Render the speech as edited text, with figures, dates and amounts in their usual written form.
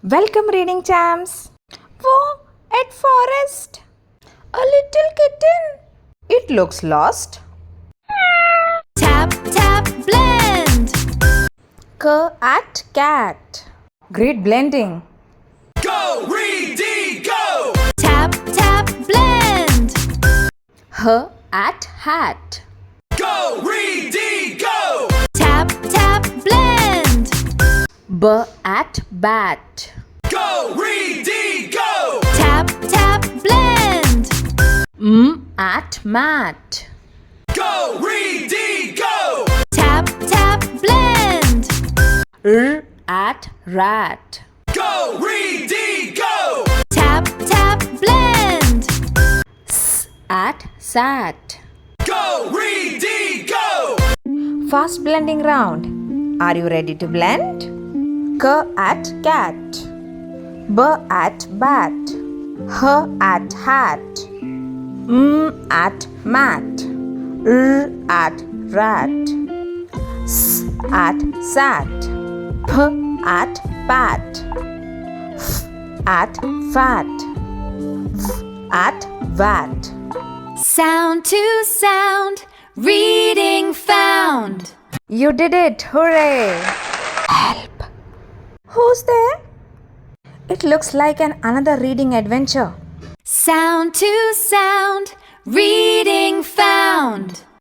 Welcome, reading champs. Whoa, at forest. A little kitten. It looks lost. Tap, tap, blend. At cat. Great blending. Go, Readie, go! Tap, tap, blend. At hat. Go, Readie, go! Tap, tap, blend. At bat. Go, Readie, go! Tap, tap, blend. At mat. Go, Readie, go! Tap, tap, blend. At rat. Go, Readie, go! Tap, tap, blend. At sat. Go, Readie, go! Fast blending round. Are you ready to blend? At cat. At bat. At hat. At mat. At rat. At sat. At pat. At fat. At vat. Sound to sound, reading found. You did it! Hooray! Help! Who's there? It looks like another reading adventure. Sound to sound, reading found.